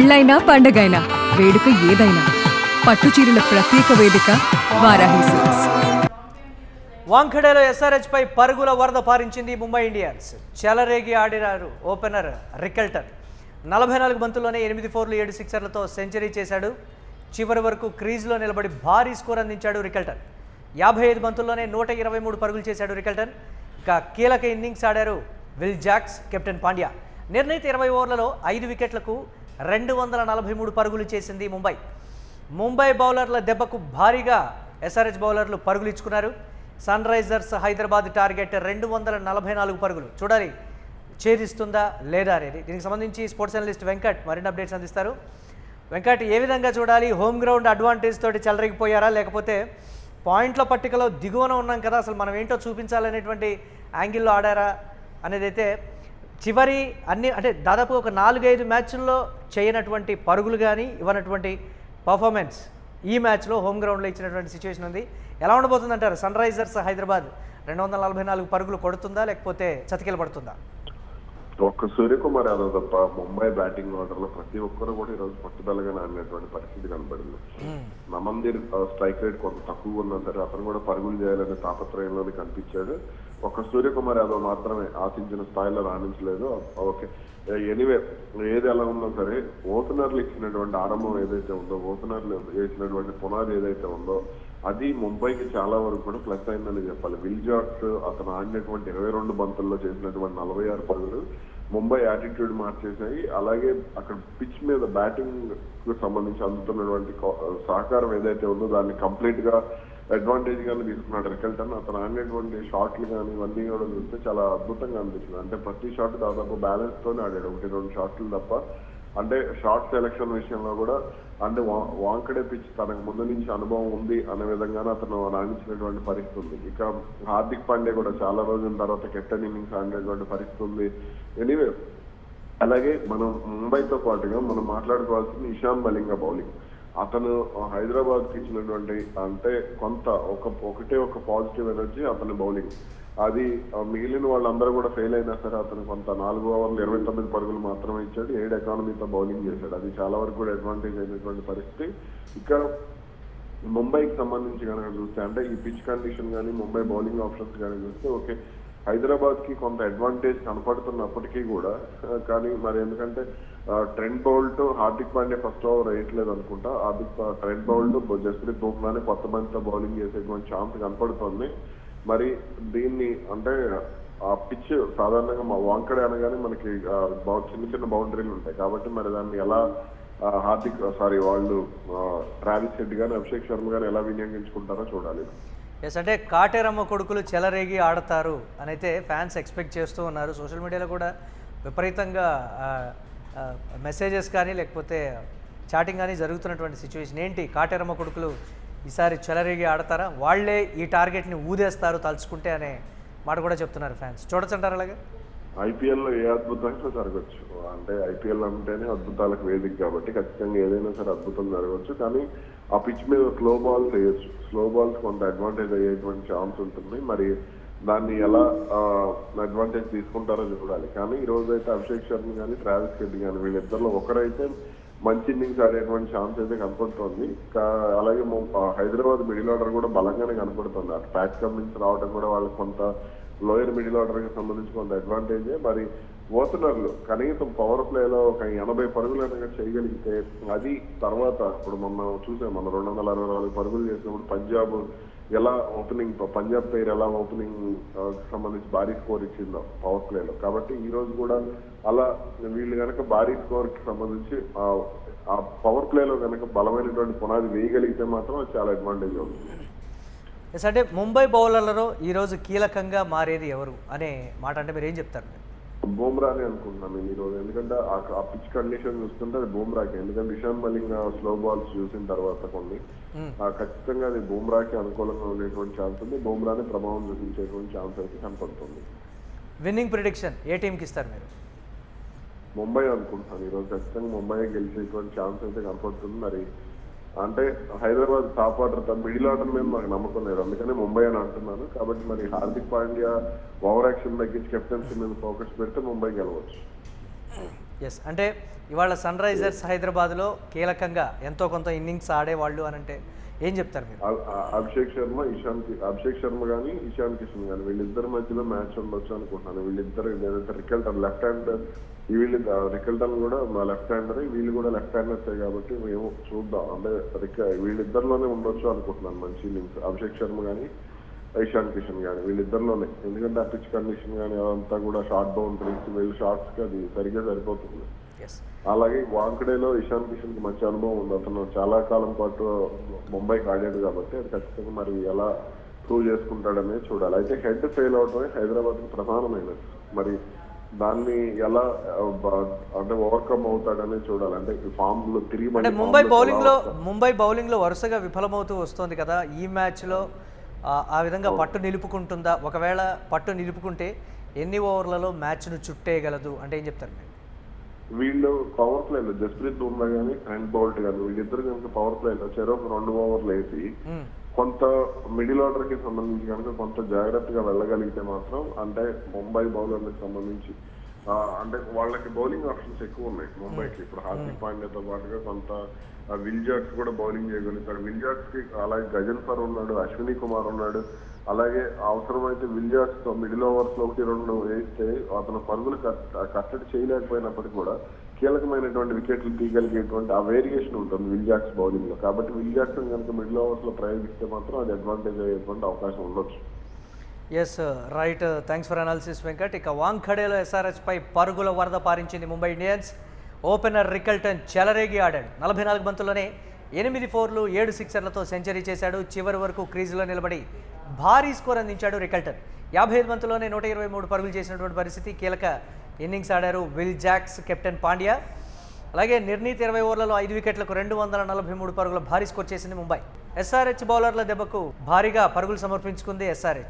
పెళ్ళైనా పండగైనా వేడుక ఏదైనా పట్టుచీరల ప్రత్యేక వేదిక వారాహి సిల్క్స్. వాంఖడేలో ఎస్ఆర్హెచ్ పై పరుగుల వరద పారించింది ముంబై ఇండియన్స్. చెలరేగి ఆడినారు ఓపెనర్ రికెల్టన్. 44 బంతుల్లోనే 8 4లు 7 సిక్సర్లతో సెంచరీ చేశాడు. చివరి వరకు క్రీజ్లో నిలబడి భారీ స్కోర్ అందించాడు రికెల్టన్. 55 బంతుల్లోనే 123 పరుగులు చేశాడు రికెల్టన్. ఇక కీలక ఇన్నింగ్స్ ఆడారు విల్ జాక్స్, కెప్టెన్ పాండ్యా. నిర్ణీత 20 ఓవర్లలో 5 వికెట్లకు 243 పరుగులు చేసింది ముంబై. ముంబై బౌలర్ల దెబ్బకు భారీగా ఎస్ఆర్హెచ్ బౌలర్లు పరుగులు ఇచ్చుకున్నారు. సన్ రైజర్స్ హైదరాబాద్ టార్గెట్ 244 పరుగులు. చూడాలి ఛేదిస్తుందా లేదా అనేది. దీనికి సంబంధించి స్పోర్ట్స్ అనలిస్ట్ వెంకట్ మరిన్ని అప్డేట్స్ అందిస్తారు. వెంకట్, ఏ విధంగా చూడాలి? హోమ్ గ్రౌండ్ అడ్వాంటేజ్ తోటి చెలరేగిపోయారా, లేకపోతే పాయింట్ల పట్టికలో దిగువన ఉన్నాం కదా, అసలు మనం ఏంటో చూపించాలనేటువంటి యాంగిల్లో ఆడారా అనేది అయితే చివరి అంటే దాదాపు ఒక 4-5 మ్యాచ్ల్లో చేయనటువంటి పరుగులు కానీ ఇవ్వనటువంటి పర్ఫార్మెన్స్ ఈ మ్యాచ్లో హోమ్ గ్రౌండ్లో ఇచ్చినటువంటి సిచ్యువేషన్ ఉంది. ఎలా ఉండబోతుంది అంటారు? సన్ రైజర్స్ హైదరాబాద్ 244 పరుగులు కొడుతుందా, లేకపోతే చతికిల పడుతుందా? ఒక్క సూర్యకుమార్ యాదవ్ తప్ప ముంబై బ్యాటింగ్ ఆర్డర్ లో ప్రతి ఒక్కరు కూడా ఈరోజు పట్టుదలగా ఆడినటువంటి పరిస్థితి కనబడింది. నమందీర్ స్ట్రైక్ రేట్ కొంత తక్కువ ఉన్నా సరే అతను కూడా పరుగులు చేయాలనే తాపత్రయంలోనే కనిపించాడు. ఒక్క సూర్యకుమార్ యాదవ్ మాత్రమే ఆశించిన స్థాయిలో రాణించలేదు. ఓకే, ఎనీవే ఏది ఎలా ఉన్నా సరే ఓపెనర్లు ఇచ్చినటువంటి ఆరంభం ఏదైతే ఉందో, ఓపెనర్లు వేసినటువంటి పునాది ఏదైతే ఉందో అది ముంబైకి చాలా వరకు కూడా ప్లస్ అయిందని చెప్పాలి. విల్ జాక్స్ అతను ఆడినటువంటి 22 బంతుల్లో చేసినటువంటి 46 పరుగులు ముంబై యాటిట్యూడ్ మార్చేసాయి. అలాగే అక్కడ పిచ్ మీద బ్యాటింగ్ కు సంబంధించి అందుతున్నటువంటి సహకారం ఏదైతే ఉందో దాన్ని కంప్లీట్ గా అడ్వాంటేజ్ గానే తీసుకున్నాడు రికెల్టన్. అతను ఆడినటువంటి షాట్లు కానీ ఇవన్నీ కూడా చూస్తే చాలా అద్భుతంగా అనిపించింది. అంటే ప్రతి షాట్ దాదాపు బ్యాలెన్స్ తోనే ఆడాడు, 1-2 షాట్లు తప్ప. అంటే షార్ట్ సెలక్షన్ విషయంలో కూడా అంటే వాంకడే పిచ్ తనకు ముందు నుంచి అనుభవం ఉంది అనే విధంగానే అతను రాణించినటువంటి పరిస్థితి ఉంది. ఇక హార్దిక్ పాండ్యా కూడా చాలా రోజుల తర్వాత కెప్టెన్ ఇన్నింగ్స్ ఆడినటువంటి పరిస్థితి ఉంది. ఎనీవే అలాగే మనం ముంబైతో పాటుగా మనం మాట్లాడుకోవాల్సింది ఇషాన్ మలింగ బౌలింగ్. అతను హైదరాబాద్ కి ఇచ్చినటువంటి అంటే కొంత ఒకటే ఒక పాజిటివ్ ఎనర్జీ అతని బౌలింగ్. అది మిగిలిన వాళ్ళందరూ కూడా ఫెయిల్ అయినా సరే అతను కొంత 4 ఓవర్లు 29 పరుగులు మాత్రమే ఇచ్చాడు. 7 ఎకానమీతో బౌలింగ్ చేశాడు. అది చాలా వరకు కూడా అడ్వాంటేజ్ అయినటువంటి పరిస్థితి. ఇక ముంబైకి సంబంధించి కనుక చూస్తే అంటే ఈ పిచ్ కండిషన్ కానీ ముంబై బౌలింగ్ ఆప్షన్స్ కానీ చూస్తే ఓకే హైదరాబాద్ కి కొంత అడ్వాంటేజ్ కనపడుతున్నప్పటికీ కూడా కానీ మరి ఎందుకంటే Trent Boult Hardik Pandya first over వేయట్లేదు అనుకుంటా. ట్రెంట్ బౌల్ట్ జస్ప్రీత్ బుమ్రాని కొత్త మందితో బౌలింగ్ చేసేటువంటి ఛాన్స్ కనపడుతుంది. మరి దీన్ని అంటే ఆ పిచ్ సాధారణంగా మా వాంకడే అనగానే మనకి చిన్న చిన్న బౌండరీలు ఉంటాయి కాబట్టి మరి దాన్ని ఎలా వాళ్ళు ట్రావిస్ హెడ్ గానీ అభిషేక్ శర్మ గానీ ఎలా వినియోగించుకుంటారో చూడాలి. ఎస్, అంటే కాటేరమ్మ కొడుకులు చెలరేగి ఆడతారు అని అయితే ఫ్యాన్స్ ఎక్స్పెక్ట్ చేస్తూ ఉన్నారు. సోషల్ మీడియాలో కూడా విపరీతంగా మెసేజెస్ కానీ లేకపోతే చాటింగ్ కానీ జరుగుతున్నటువంటి సిచ్యువేషన్ ఏంటి? కాటేరమ్మ కొడుకులు ఈసారి చెలరేగి ఆడతారా, వాళ్లే ఈ టార్గెట్ని ఊదేస్తారు తలుచుకుంటే అనే మాట కూడా చెప్తున్నారు ఫ్యాన్స్. చూడొచ్చంటారు అలాగే? ఐపీఎల్లో ఏ అద్భుతంగా జరగచ్చు. అంటే ఐపీఎల్ అంటేనే అద్భుతాలకు వేదిక కాబట్టి ఖచ్చితంగా ఏదైనా సరే అద్భుతం జరగవచ్చు. కానీ ఆ పిచ్ మీద స్లో బాల్స్ వేయచ్చు. స్లో బాల్స్ కొంత అడ్వాంటేజ్ అయ్యేటువంటి ఛాన్స్ ఉంటుంది. మరి దాన్ని ఎలా అడ్వాంటేజ్ తీసుకుంటారో చూడాలి. కానీ ఈ రోజు అయితే అభిషేక్ శర్మ కానీ ట్రావిస్ హెడ్ కానీ వీళ్ళిద్దరిలో ఒకరైతే మంచి ఇన్నింగ్స్ ఆడేటువంటి ఛాన్స్ అయితే కనపడుతోంది. అలాగే హైదరాబాద్ మిడిల్ ఆర్డర్ కూడా బలంగానే కనపడుతుంది. అటు ప్యాట్ కమిన్స్ రావడం కూడా వాళ్ళకి కొంత లోయర్ మిడిల్ ఆర్డర్ కి సంబంధించి కొంత అడ్వాంటేజే. మరి ఓపెనర్లు కనీసం పవర్ ప్లేలో ఒక 80 పరుగులు అనేది చేయగలిగితే అది తర్వాత ఇప్పుడు మనం చూసాం, మన 264 పరుగులు చేసినప్పుడు పంజాబ్ ఎలా పంజాబ్ పేరు ఎలా ఓపెనింగ్ సంబంధించి భారీ స్కోర్ ఇచ్చిందో పవర్ ప్లేలో. కాబట్టి ఈ రోజు కూడా అలా వీళ్ళు కనుక భారీ స్కోర్ కి సంబంధించి ఆ పవర్ ప్లేలో కనుక బలమైనటువంటి పునాది వేయగలిగితే మాత్రం అది చాలా అడ్వాంటేజ్ అవుతుంది. ఎస్, అంటే ముంబై బౌలర్లలో ఈరోజు కీలకంగా మారేది ఎవరు అనే మాట అంటే మీరు ఏం చెప్తారు? బూమ్రానే అనుకుంటున్నాను నేను ఈరోజు. ఎందుకంటే ఆ పిచ్ కండిషన్ చూస్తుంటే అది బూమ్రాకి. ఎందుకంటే ఇషాన్ మలింగ్ స్లో బాల్స్ చూసిన తర్వాత కొన్ని ఖచ్చితంగా అది బూమ్రాకి అనుకూలంగా ఉండేటువంటి ఛాన్స్ ఉంది. బూమ్రానే ప్రభావం చూపించేటువంటి ఛాన్స్ అయితే కనపడుతుంది. విన్నింగ్ ప్రిడిక్షన్ ఏ టీంకి ఇస్తారు మీరు? ముంబై అనుకుంటున్నాను ఈరోజు. ఖచ్చితంగా ముంబై గెలిచేటువంటి ఛాన్స్ అయితే కనపడుతుంది. మరి అంటే Hyderabad top order middle order మీద నాకు నమ్మకం లేదు, అందుకనే ముంబై అని అంటున్నాను. కాబట్టి మరి హార్దిక్ పాండ్యా ఓవర్ యాక్షన్ తగ్గించి కెప్టెన్సీ మీద ఫోకస్ పెడితే ముంబై గెలవచ్చు. ఎస్, అంటే ఇవాళ సన్ రైజర్స్ హైదరాబాద్లో కీలకంగా ఎంతో కొంత ఇన్నింగ్స్ ఆడేవాళ్ళు అని అంటే ఏం చెప్తారు మీరు? అభిషేక్ శర్మ కానీ ఇషాన్ కిషన్ కానీ వీళ్ళిద్దరి మధ్యలో మ్యాచ్ ఉండొచ్చు అనుకుంటున్నాను. వీళ్ళిద్దరు రికల్టన్ లెఫ్ట్ హ్యాండ్, రికల్టన్ కూడా మా లెఫ్ట్ హ్యాండర్, వీళ్ళు కూడా లెఫ్ట్ హ్యాండర్సే కాబట్టి మేము చూద్దాం. అంటే వీళ్ళిద్దరిలోనే ఉండొచ్చు అనుకుంటున్నాను మంచి ఇన్నింగ్స్. అభిషేక్ శర్మ కానీ ఇషాన్ కిషన్ కానీ వీళ్ళిద్దరిలోనే, ఎందుకంటే ఆ పిచ్ కండిషన్ కానీ అదంతా కూడా షార్ట్ బౌండరీస్ వీళ్ళు షార్ట్స్ కి అది సరిగ్గా సరిపోతుంది. అలాగే వాంకడేలో ఇషాన్ కిషన్ కి మంచి అనుభవం ఉంది. అతను చాలా కాలం పాటు ముంబైకి ఆడాడు కాబట్టి అది ఖచ్చితంగా మరి ఎలా ప్రూవ్ చేసుకుంటాడనేది చూడాలి. అయితే హెడ్ ఫెయిల్ అవడమే హైదరాబాద్ కి ప్రధానమైనది. మరి దాన్ని ఎలా అంటే ఓవర్కమ్ అవుతాడనేది చూడాలి. అంటే ఫామ్ లో తిరిగి అంటే ముంబై బౌలింగ్ లో వరుసగా విఫలమవుతూ వస్తుంది కదా, ఈ మ్యాచ్ లో ఆ విధంగా పట్టు నిలుపుకుంటుందా? ఒకవేళ పట్టు నిలుపుకుంటే ఎన్ని ఓవర్లలో మ్యాచ్ను చుట్టేయగలదు అంటే ఏం చెప్తారు మీరు? వీళ్ళు పవర్ ప్లేలో జస్ప్రీత్ బుమ్రా కానీ ట్రెంట్ బౌల్ట్ కానీ వీళ్ళిద్దరు కనుక పవర్ ప్లేలో చెరొక 2 ఓవర్లు వేసి కొంత మిడిల్ ఆర్డర్ కి సంబంధించి కనుక కొంత జాగ్రత్తగా వెళ్ళగలిగితే మాత్రం, అంటే ముంబై బౌలర్లకు సంబంధించి అంటే వాళ్ళకి బౌలింగ్ ఆప్షన్స్ ఎక్కువ ఉన్నాయి ముంబైకి. ఇప్పుడు హార్దిక్ పాండ్యాతో పాటుగా కొంత విల్ జాక్స్ కూడా బౌలింగ్ చేయగలుగుతాడు. విల్ జాక్స్ కి అలాగే గజన్ఫర్ ఉన్నాడు, అశ్విని కుమార్ ఉన్నాడు. అలాగే అవసరమైతే విల్ జాక్స్ తో మిడిల్ ఓవర్స్ లో 1-2 వేస్తే అతను పరుగులు కట్టడి చేయలేకపోయినప్పటికీ కూడా కీలకమైనటువంటి వికెట్లు తీయగలిగేటువంటి ఆ వేరియేషన్ ఉంటుంది విల్ జాక్స్ బౌలింగ్ లో. కాబట్టి విల్ జాక్స్ కనుక మిడిల్ ఓవర్స్ లో ప్రయోగిస్తే మాత్రం అది అడ్వాంటేజ్ అయ్యేటువంటి అవకాశం ఉండొచ్చు. Yes right, thanks for analysis Venkat. ఇక వాంఖడేలో ఎస్ఆర్హెచ్ పై పరుగుల వరద పారించింది ముంబై ఇండియన్స్. ఓపెనర్ రికల్టన్ చెలరేగి ఆడాడు. 44 బంతుల్లోనే 8 4లు 7 సిక్సర్లతో సెంచరీ చేశాడు. చివరి వరకు క్రీజులో నిలబడి భారీ స్కోర్ అందించాడు రికల్టన్. 55 బంతుల్లోనే 123 పరుగులు చేసినటువంటి పరిస్థితి. కీలక ఇన్నింగ్స్ ఆడారు విల్ జాక్స్, కెప్టెన్ పాండ్యా. అలాగే నిర్ణీత 20 ఓవర్లలో 5 వికెట్లకు 243 పరుగుల భారీ స్కోర్ చేసింది ముంబై. ఎస్ఆర్హెచ్ బౌలర్ల దెబ్బకు భారీగా పరుగులు సమర్పించుకుంది ఎస్ఆర్హెచ్.